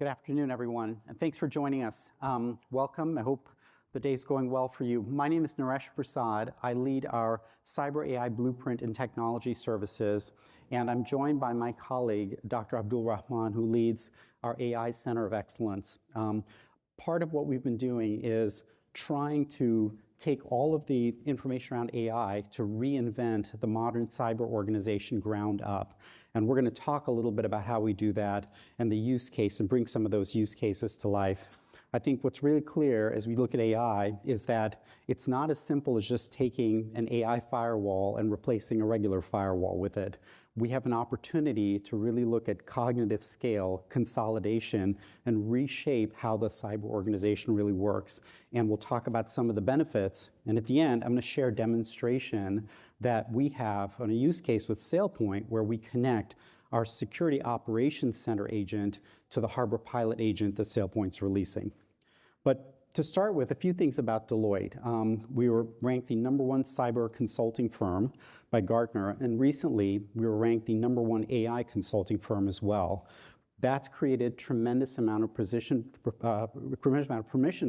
Good afternoon, everyone, and thanks for joining us. Welcome. I hope the day's going well for you. My name is Naresh Prasad. I lead our Cyber AI Blueprint and Technology Services, and I'm joined by my colleague, Dr. Abdul Rahman, who leads our AI Center of Excellence. Part of what we've been doing is trying to take all of the information around AI to reinvent the modern cyber organization ground up. And we're going to talk a little bit about how we do that and the use case and bring some of those use cases to life. I think what's really clear as we look at AI is that it's not as simple as just taking an AI firewall and replacing a regular firewall with it. We have an opportunity to really look at cognitive scale, consolidation, and reshape how the cyber organization really works. And we'll talk about some of the benefits. And at the end, I'm going to share a demonstration that we have on a use case with SailPoint where we connect our Security Operations Center agent to the Harbor Pilot agent that SailPoint's releasing. But to start with, a few things about Deloitte. We were ranked the #1 cyber consulting firm by Gartner, and recently we were ranked the #1 AI consulting firm as well. That's created tremendous amount of permission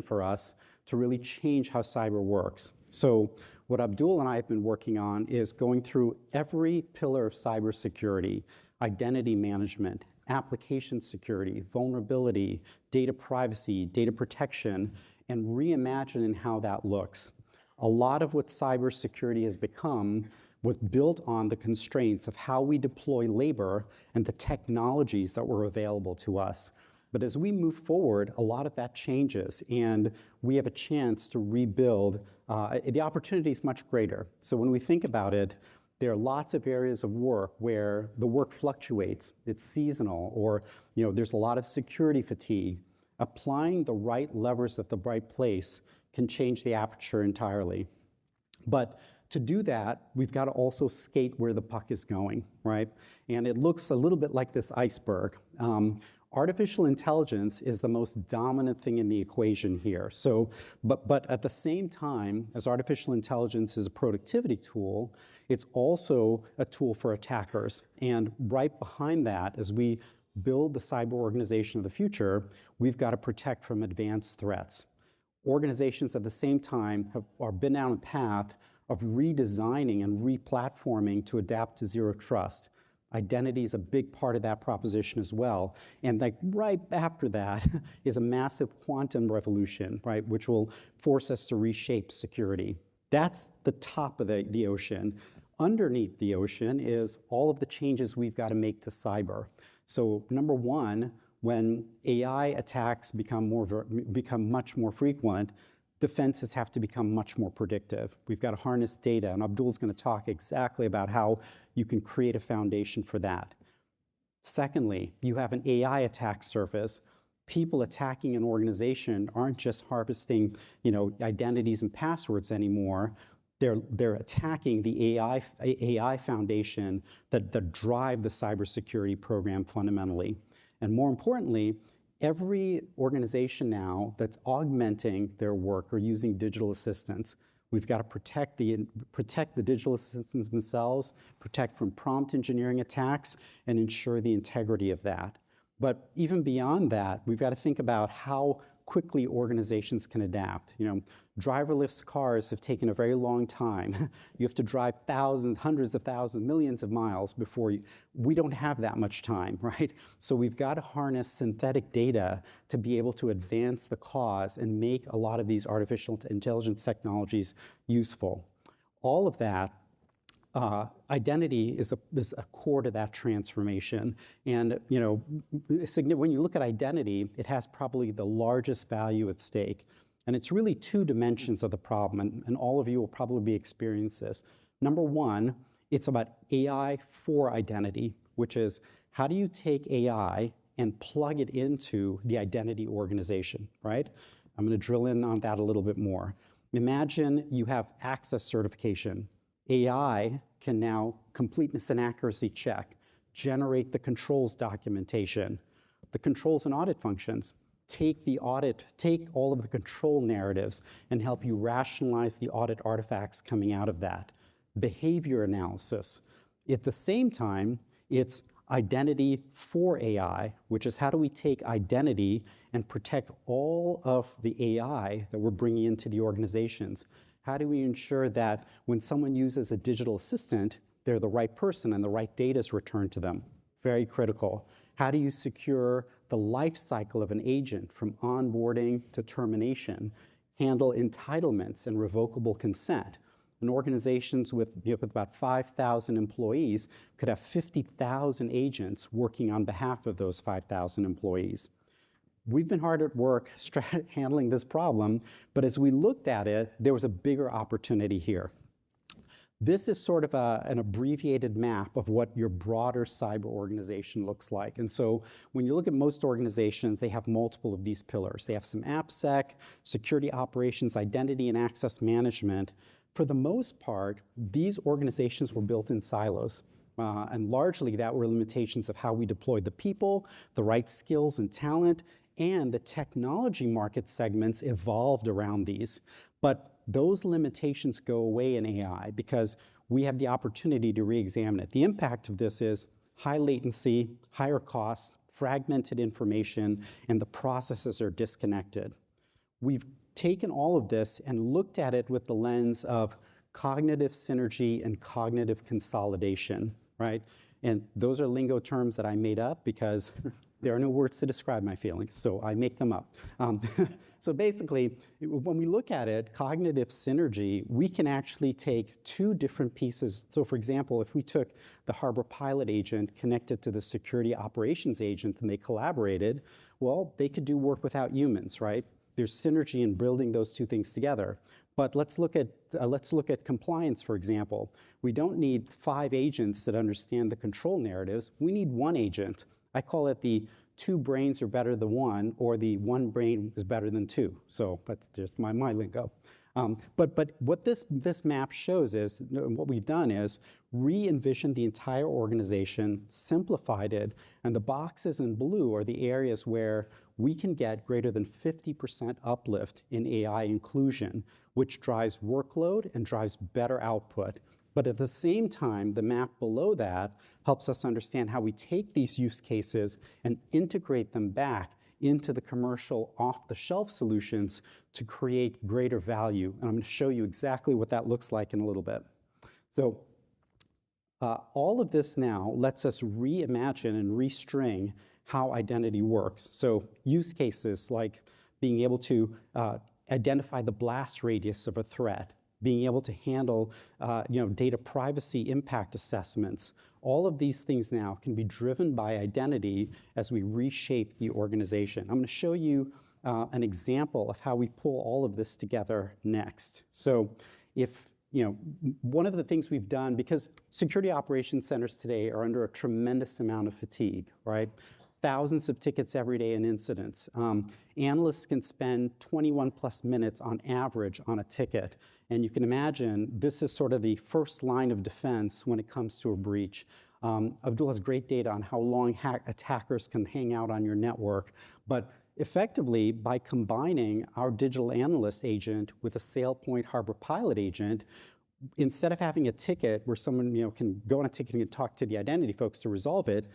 for us to really change how cyber works. So what Abdul and I have been working on is going through every pillar of cybersecurity: identity management, application security, vulnerability, data privacy, data protection, and reimagining how that looks. A lot of what cybersecurity has become was built on the constraints of how we deploy labor and the technologies that were available to us. But as we move forward, a lot of that changes, and we have a chance to rebuild. The opportunity is much greater. So when we think about it, there are lots of areas of work where the work fluctuates, it's seasonal, or there's a lot of security fatigue. Applying the right levers at the right place can change the aperture entirely. But to do that, we've got to also skate where the puck is going, right? And it looks a little bit like this iceberg. Artificial intelligence is the most dominant thing in the equation here. So, but at the same time, as artificial intelligence is a productivity tool, it's also a tool for attackers. And right behind that, as we build the cyber organization of the future, we've got to protect from advanced threats. Organizations at the same time are been down a path of redesigning and replatforming to adapt to zero trust. Identity is a big part of that proposition as well. And right after that is a massive quantum revolution, right, which will force us to reshape security. That's the top of the ocean. Underneath the ocean is all of the changes we've got to make to cyber. So #1, when AI attacks become much more frequent, defenses have to become much more predictive. We've got to harness data, and Abdul's going to talk exactly about how you can create a foundation for that. Secondly, you have an AI attack surface. People attacking an organization aren't just harvesting, identities and passwords anymore. They're attacking the AI foundation that drive the cybersecurity program fundamentally. And more importantly, every organization now that's augmenting their work or using digital assistants, we've got to protect the digital assistants themselves, protect from prompt engineering attacks, and ensure the integrity of that. But even beyond that, we've got to think about how quickly organizations can adapt. Driverless cars have taken a very long time. You have to drive thousands, hundreds of thousands, millions of miles before we don't have that much time, right? So we've got to harness synthetic data to be able to advance the cause and make a lot of these artificial intelligence technologies useful. All of that, identity is a core to that transformation. And when you look at identity, it has probably the largest value at stake. And it's really two dimensions of the problem, and all of you will probably experience this. #1, it's about AI for identity, which is how do you take AI and plug it into the identity organization, right? I'm going to drill in on that a little bit more. Imagine you have access certification. AI can now completeness and accuracy check, generate the controls documentation, the controls and audit functions, take all of the control narratives and help you rationalize the audit artifacts coming out of that. Behavior analysis. At the same time, it's identity for AI, which is how do we take identity and protect all of the AI that we're bringing into the organizations? How do we ensure that when someone uses a digital assistant, they're the right person and the right data is returned to them? Very critical. How do you secure the life cycle of an agent from onboarding to termination, handle entitlements and revocable consent? And organizations with about 5,000 employees could have 50,000 agents working on behalf of those 5,000 employees. We've been hard at work handling this problem, but as we looked at it, there was a bigger opportunity here. This is sort of an abbreviated map of what your broader cyber organization looks like. And so when you look at most organizations, they have multiple of these pillars. They have some AppSec, security operations, identity and access management. For the most part, these organizations were built in silos. And largely that were limitations of how we deployed the people, the right skills and talent, and the technology market segments evolved around these. But those limitations go away in AI because we have the opportunity to re-examine it. The impact of this is high latency, higher costs, fragmented information, and the processes are disconnected. We've taken all of this and looked at it with the lens of cognitive synergy and cognitive consolidation, right? And those are lingo terms that I made up because there are no words to describe my feelings, so I make them up. So basically, when we look at it, cognitive synergy, we can actually take two different pieces. So for example, if we took the Harbor Pilot agent connected to the security operations agent and they collaborated, well, they could do work without humans, right? There's synergy in building those two things together. But let's look at compliance, for example. We don't need 5 agents that understand the control narratives. We need 1 agent. I call it the 2 brains are better than 1, or the 1 brain is better than 2. So that's just my lingo. But what this map shows is, what we've done is re-envisioned the entire organization, simplified it, and the boxes in blue are the areas where we can get greater than 50% uplift in AI inclusion, which drives workload and drives better output. But at the same time, the map below that helps us understand how we take these use cases and integrate them back into the commercial off-the-shelf solutions to create greater value. And I'm going to show you exactly what that looks like in a little bit. So all of this now lets us reimagine and restring how identity works. So use cases like being able to identify the blast radius of a threat, being able to handle data privacy impact assessments. All of these things now can be driven by identity as we reshape the organization. I'm going to show you an example of how we pull all of this together next. So one of the things we've done, because security operations centers today are under a tremendous amount of fatigue, right? Thousands of tickets every day and incidents. Analysts can spend 21 plus minutes on average on a ticket. And you can imagine this is sort of the first line of defense when it comes to a breach. Abdul has great data on how long attackers can hang out on your network. But effectively, by combining our digital analyst agent with a SailPoint Harbor Pilot agent, instead of having a ticket where someone can go on a ticket and talk to the identity folks to resolve it,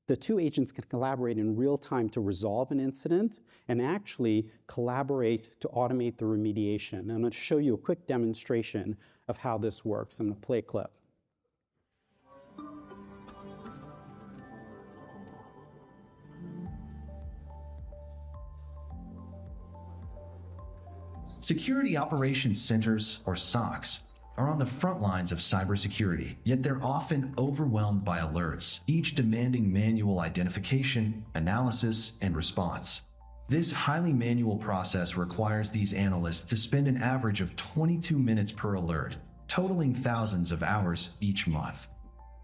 the 2 agents can collaborate in real time to resolve an incident and actually collaborate to automate the remediation. And I'm going to show you a quick demonstration of how this works. I'm going to play a clip. Security Operations Centers, or SOCs, are on the front lines of cybersecurity, yet they're often overwhelmed by alerts, each demanding manual identification, analysis, and response. This highly manual process requires these analysts to spend an average of 22 minutes per alert, totaling thousands of hours each month.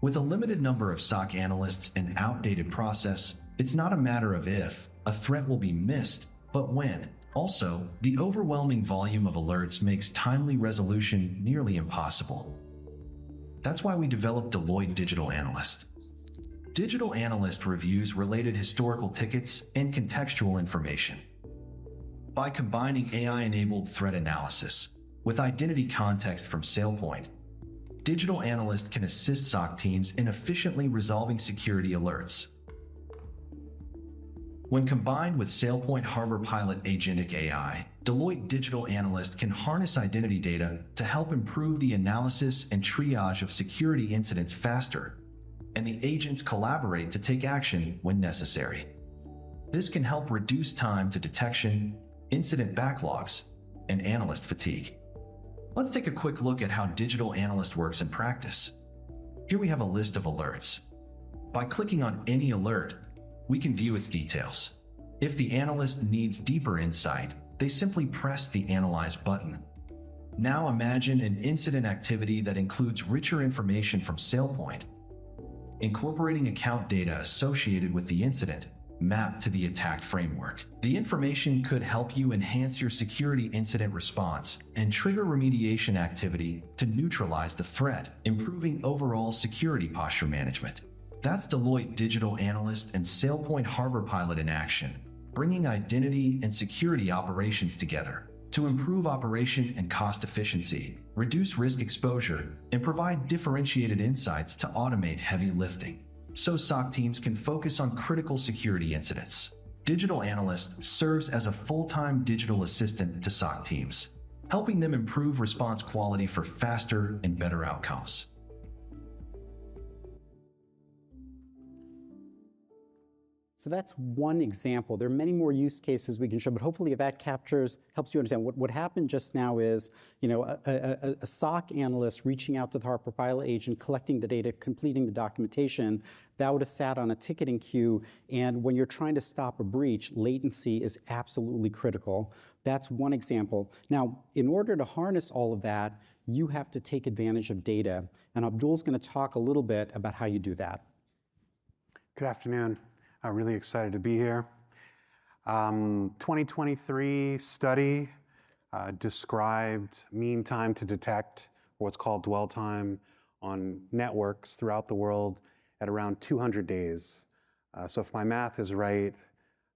With a limited number of SOC analysts and outdated process, it's not a matter of if a threat will be missed, but when. Also, the overwhelming volume of alerts makes timely resolution nearly impossible. That's why we developed Deloitte Digital Analyst. Digital Analyst reviews related historical tickets and contextual information. By combining AI-enabled threat analysis with identity context from SailPoint, digital analysts can assist SOC teams in efficiently resolving security alerts. When combined with SailPoint Harbor Pilot Agentic AI, Deloitte digital analysts can harness identity data to help improve the analysis and triage of security incidents faster, and the agents collaborate to take action when necessary. This can help reduce time to detection, incident backlogs, and analyst fatigue. Let's take a quick look at how digital analyst works in practice. Here we have a list of alerts. By clicking on any alert, we can view its details. If the analyst needs deeper insight, they simply press the Analyze button. Now imagine an incident activity that includes richer information from SailPoint, incorporating account data associated with the incident mapped to the attack framework. The information could help you enhance your security incident response and trigger remediation activity to neutralize the threat, improving overall security posture management. That's Deloitte Digital Analyst and SailPoint Harbor Pilot in action, bringing identity and security operations together to improve operation and cost efficiency, reduce risk exposure, and provide differentiated insights to automate heavy lifting, so SOC teams can focus on critical security incidents. Digital Analyst serves as a full-time digital assistant to SOC teams, helping them improve response quality for faster and better outcomes. So that's one example. There are many more use cases we can show, but hopefully that helps you understand. What happened just now is, a SOC analyst reaching out to the Harbor Pilot agent, collecting the data, completing the documentation. That would have sat on a ticketing queue, and when you're trying to stop a breach, latency is absolutely critical. That's one example. Now, in order to harness all of that, you have to take advantage of data, and Abdul's going to talk a little bit about how you do that. Good afternoon. I'm really excited to be here. 2023 study described mean time to detect, or what's called dwell time, on networks throughout the world at around 200 days. So if my math is right,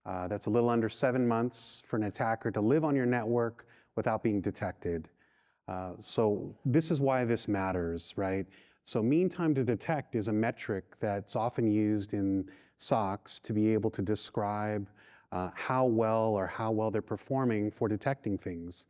that's a little under 7 months for an attacker to live on your network without being detected. So this is why this matters, right? So mean time to detect is a metric that's often used in SOCs to be able to describe how well they're performing for detecting things.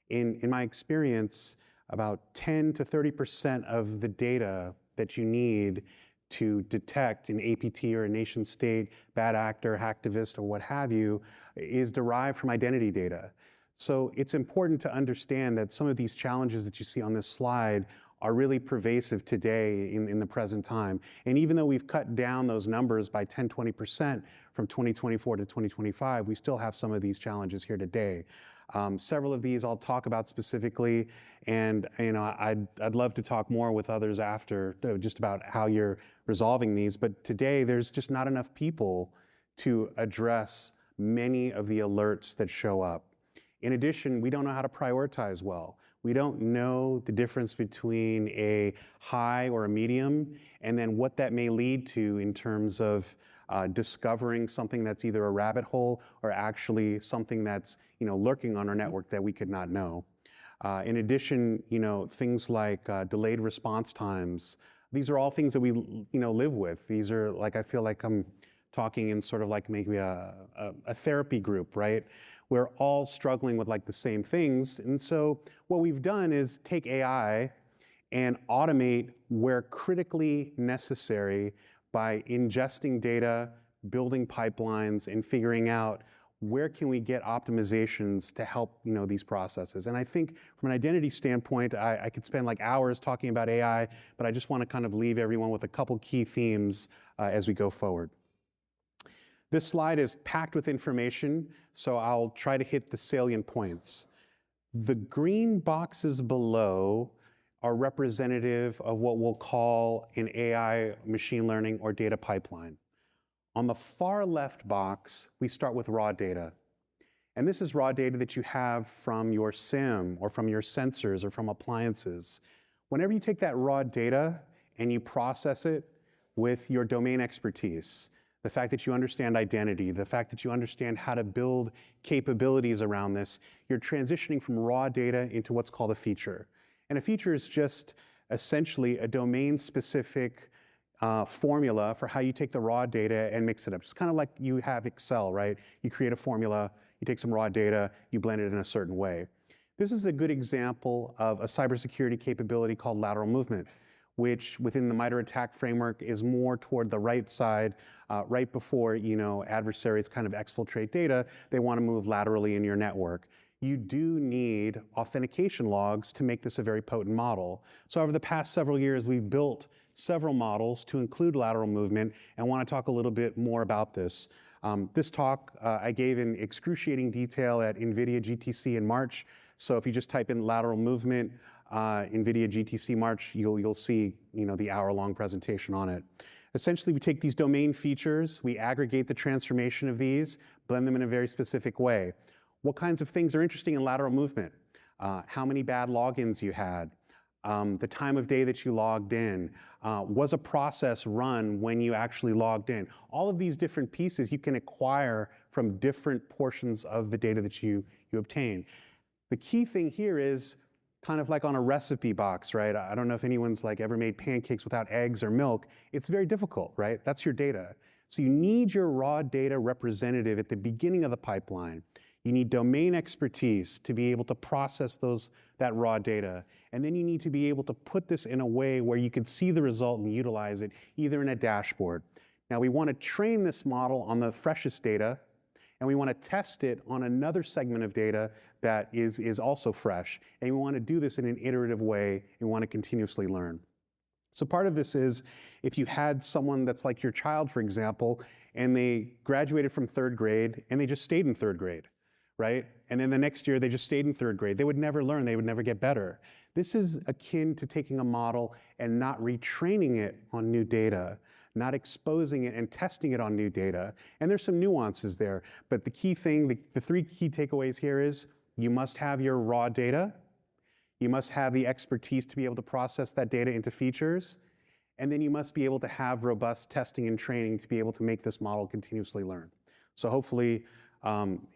In my experience, about 10 to 30% of the data that you need to detect an APT or a nation state, bad actor, hacktivist, or what have you, is derived from identity data. So it's important to understand that some of these challenges that you see on this slide are really pervasive today in the present time. And even though we've cut down those numbers by 10, 20% from 2024 to 2025, we still have some of these challenges here today. Several of these I'll talk about specifically, and I'd love to talk more with others after, just about how you're resolving these. But today, there's just not enough people to address many of the alerts that show up. In addition, we don't know how to prioritize well. We don't know the difference between a high or a medium, and then what that may lead to in terms of discovering something that's either a rabbit hole or actually something that's lurking on our network that we could not know. In addition, things like delayed response times. These are all things that we live with. These are, like, I feel like I'm talking in sort of like maybe a therapy group, right? We're all struggling with like the same things. And so what we've done is take AI and automate where critically necessary by ingesting data, building pipelines, and figuring out where can we get optimizations to help these processes. And I think from an identity standpoint, I could spend like hours talking about AI, but I just want to kind of leave everyone with a couple key themes as we go forward. This slide is packed with information, so I'll try to hit the salient points. The green boxes below are representative of what we'll call an AI machine learning or data pipeline. On the far left box, we start with raw data. And this is raw data that you have from your SIM or from your sensors or from appliances. Whenever you take that raw data and you process it with your domain expertise, the fact that you understand identity, the fact that you understand how to build capabilities around this, you're transitioning from raw data into what's called a feature. And a feature is just essentially a domain-specific formula for how you take the raw data and mix it up. It's kind of like you have Excel, right? You create a formula, you take some raw data, you blend it in a certain way. This is a good example of a cybersecurity capability called lateral movement, which within the MITRE ATT&CK framework is more toward the right side, right before adversaries kind of exfiltrate data. They want to move laterally in your network. You do need authentication logs to make this a very potent model. So over the past several years, we've built several models to include lateral movement, and want to talk a little bit more about this. This talk I gave in excruciating detail at NVIDIA GTC in March. So if you just type in lateral movement, NVIDIA GTC March, you'll see the hour-long presentation on it. Essentially, we take these domain features, we aggregate the transformation of these, blend them in a very specific way. What kinds of things are interesting in lateral movement? How many bad logins you had, the time of day that you logged in, was a process run when you actually logged in? All of these different pieces you can acquire from different portions of the data that you obtain. The key thing here is kind of like on a recipe box, right? I don't know if anyone's ever made pancakes without eggs or milk. It's very difficult, right? That's your data. So you need your raw data representative at the beginning of the pipeline. You need domain expertise to be able to process that raw data. And then you need to be able to put this in a way where you can see the result and utilize it, either in a dashboard. Now, we want to train this model on the freshest data, and we want to test it on another segment of data that is also fresh. And we want to do this in an iterative way, and we want to continuously learn. So part of this is, if you had someone that's like your child, for example, and they graduated from 3rd grade, and they just stayed in 3rd grade, right? And then the next year, they just stayed in 3rd grade. They would never learn. They would never get better. This is akin to taking a model and not retraining it on new data, not exposing it and testing it on new data. And there's some nuances there. But the key thing, the 3 key takeaways here is, you must have your raw data. You must have the expertise to be able to process that data into features. And then you must be able to have robust testing and training to be able to make this model continuously learn. So hopefully,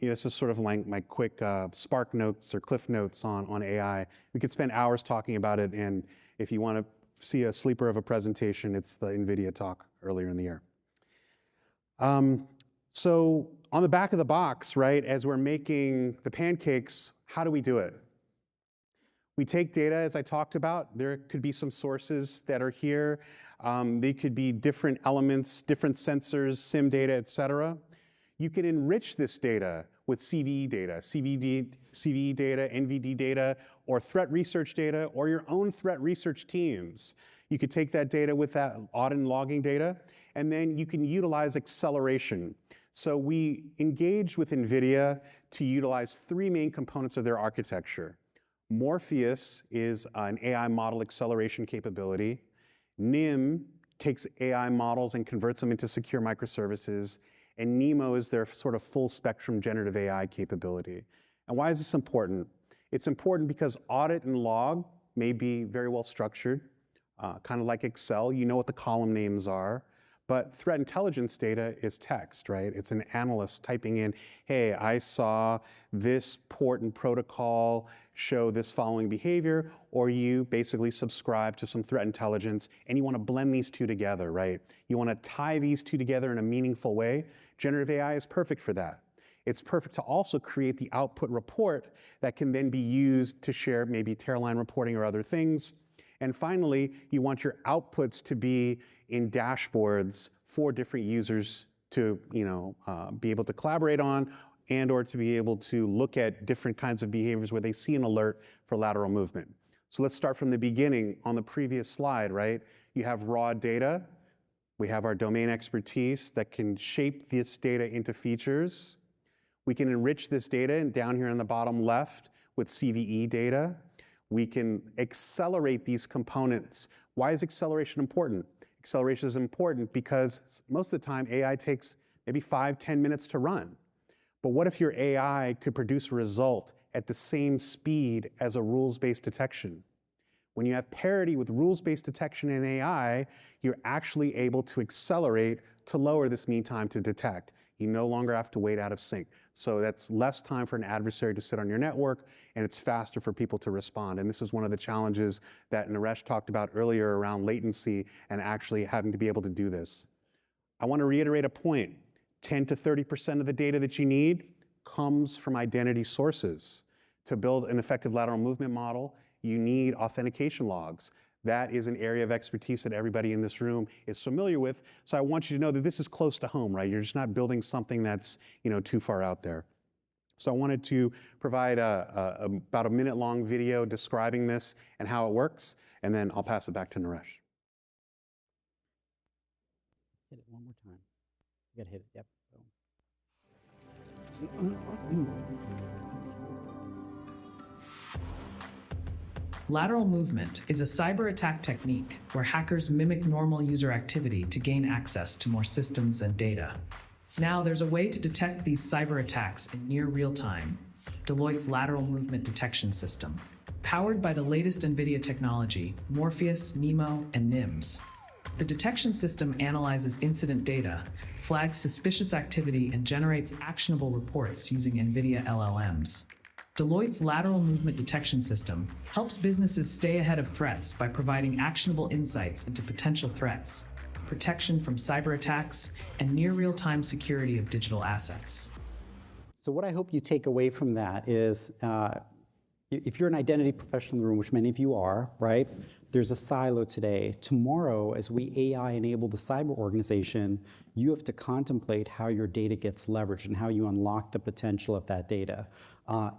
this is sort of like my quick Spark notes or Cliff notes on AI. We could spend hours talking about it, and if you want to see a sleeper of a presentation, it's the NVIDIA talk earlier in the year. So on the back of the box, right, as we're making the pancakes, how do we do it? We take data, as I talked about. There could be some sources that are here. They could be different elements, different sensors, SIM data, et cetera. You can enrich this data with CVE data, CVE data, NVD data, or threat research data, or your own threat research teams. You could take that data with that audit and logging data, and then you can utilize acceleration. So we engaged with NVIDIA to utilize 3 main components of their architecture. Morpheus is an AI model acceleration capability. NIM takes AI models and converts them into secure microservices. And NEMO is their sort of full spectrum generative AI capability. And why is this important? It's important because audit and log may be very well structured, kind of like Excel. You know what the column names are. But threat intelligence data is text, right? It's an analyst typing in, hey, I saw this port and protocol show this following behavior, or you basically subscribe to some threat intelligence, and you want to blend these two together, right? You want to tie these two together in a meaningful way. Generative AI is perfect for that. It's perfect to also create the output report that can then be used to share maybe Tearline reporting or other things. And finally, you want your outputs to be in dashboards for different users to be able to collaborate on, and or to be able to look at different kinds of behaviors where they see an alert for lateral movement. So let's start from the beginning on the previous slide, right? You have raw data. We have our domain expertise that can shape this data into features. We can enrich this data, and down here on the bottom left with CVE data. We can accelerate these components. Why is acceleration important? Acceleration is important because most of the time AI takes maybe 5-10 minutes to run. But what if your AI could produce a result at the same speed as a rules-based detection? When you have parity with rules-based detection in AI, you're actually able to accelerate to lower this mean time to detect. You no longer have to wait out of sync. So that's less time for an adversary to sit on your network, and it's faster for people to respond. And this is one of the challenges that Naresh talked about earlier around latency and actually having to be able to do this. I want to reiterate a point. 10 to 30% of the data that you need comes from identity sources. To build an effective lateral movement model, you need authentication logs. That is an area of expertise that everybody in this room is familiar with. So I want you to know that this is close to home, right? You're just not building something that's, too far out there. So I wanted to provide about a minute-long video describing this and how it works, and then I'll pass it back to Naresh. Hit it one more time. You gotta hit it, yep. Lateral movement is a cyber attack technique where hackers mimic normal user activity to gain access to more systems and data. Now, there's a way to detect these cyber attacks in near real time. Deloitte's lateral movement detection system, powered by the latest NVIDIA technology, Morpheus, Nemo, and NIMS. The detection system analyzes incident data, flags suspicious activity, and generates actionable reports using NVIDIA LLMs. Deloitte's lateral movement detection system helps businesses stay ahead of threats by providing actionable insights into potential threats, protection from cyber attacks, and near real-time security of digital assets. So what I hope you take away from that is, if you're an identity professional in the room, which many of you are, right? There's a silo today. Tomorrow, as we AI enable the cyber organization, you have to contemplate how your data gets leveraged and how you unlock the potential of that data.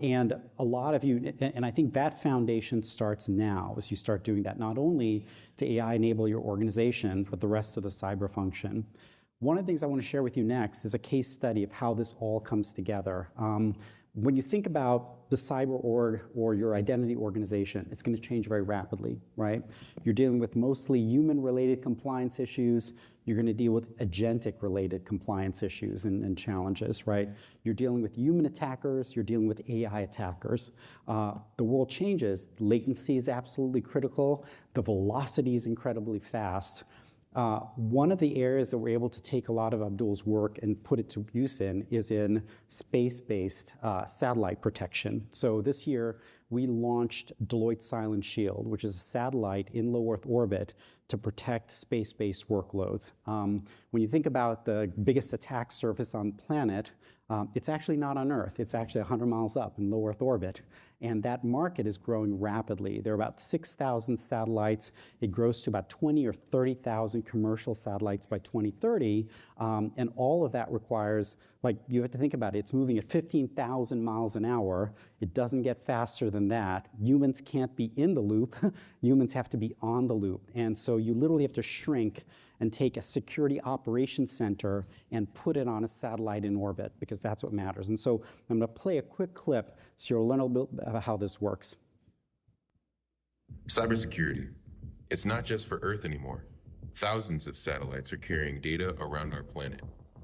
And a lot of you, and I think that foundation starts now as you start doing that, not only to AI enable your organization, but the rest of the cyber function. One of the things I want to share with you next is a case study of how this all comes together. When you think about the cyber org or your identity organization, it's going to change very rapidly, right? You're dealing with mostly human-related compliance issues. You're going to deal with agentic-related compliance issues and challenges, right? You're dealing with human attackers. You're dealing with AI attackers. The world changes. Latency is absolutely critical. The velocity is incredibly fast. One of the areas that we're able to take a lot of Abdul's work and put it to use in is in space-based satellite protection. So this year, we launched Deloitte Silent Shield, which is a satellite in low Earth orbit to protect space-based workloads. When you think about the biggest attack surface on the planet, it's actually not on Earth. It's actually 100 miles up in low Earth orbit. And that market is growing rapidly. There are about 6,000 satellites. It grows to about 20 or 30,000 commercial satellites by 2030. And all of that requires, you have to think about it. It's moving at 15,000 miles an hour. It doesn't get faster than that. Humans can't be in the loop. Humans have to be on the loop. And so you literally have to shrink and take a security operations center and put it on a satellite in orbit, because that's what matters. And so I'm going to play a quick clip so you'll learn a little bit about how this works. Cybersecurity. It's not just for Earth anymore. Thousands of satellites are carrying data around our planet,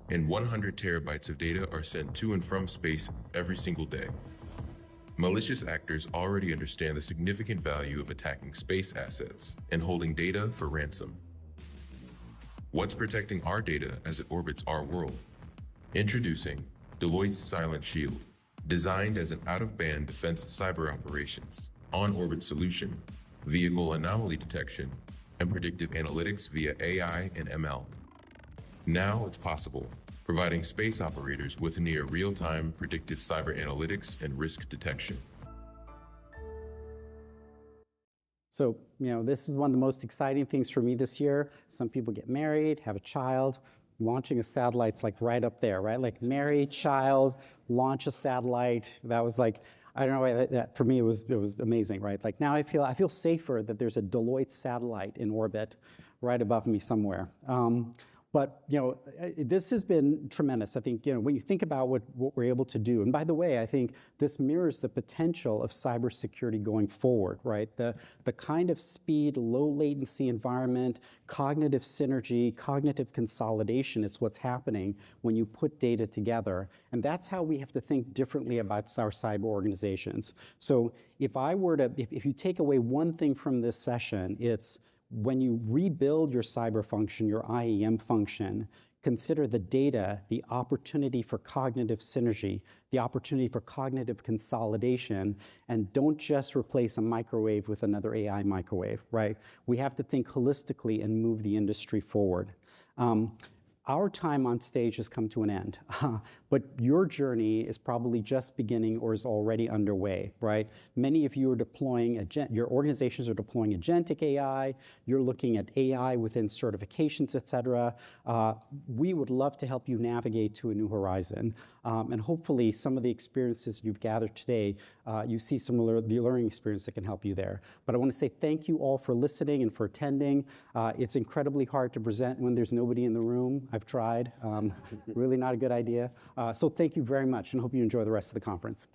and 100 terabytes of data are sent to and from space every single day. Malicious actors already understand the significant value of attacking space assets and holding data for ransom. What's protecting our data as it orbits our world? Introducing Deloitte's Silent Shield, designed as an out-of-band defense cyber operations, on-orbit solution, vehicle anomaly detection, and predictive analytics via AI and ML. Now it's possible, providing space operators with near real-time predictive cyber analytics and risk detection. So, this is one of the most exciting things for me this year. Some people get married, have a child. Launching a satellite's right up there, right? Married, child, launch a satellite. That was I don't know, that for me it was amazing, right? Now I feel safer that there's a Deloitte satellite in orbit right above me somewhere. But this has been tremendous. I think when you think about what we're able to do, and by the way, I think this mirrors the potential of cybersecurity going forward, right? The kind of speed, low latency environment, cognitive synergy, cognitive consolidation, it's what's happening when you put data together. And that's how we have to think differently about our cyber organizations. So if you take away one thing from this session, it's when you rebuild your cyber function, your IAM function, consider the data, the opportunity for cognitive synergy, the opportunity for cognitive consolidation, and don't just replace a microwave with another AI microwave, right? We have to think holistically and move the industry forward. Our time on stage has come to an end, but your journey is probably just beginning or is already underway, right? Many of you are deploying, your organizations are deploying agentic AI, you're looking at AI within certifications, et cetera. We would love to help you navigate to a new horizon. And hopefully some of the experiences you've gathered today, you see some of the learning experience that can help you there. But I want to say thank you all for listening and for attending. It's incredibly hard to present when there's nobody in the room. I've tried. Really not a good idea. So thank you very much, and hope you enjoy the rest of the conference.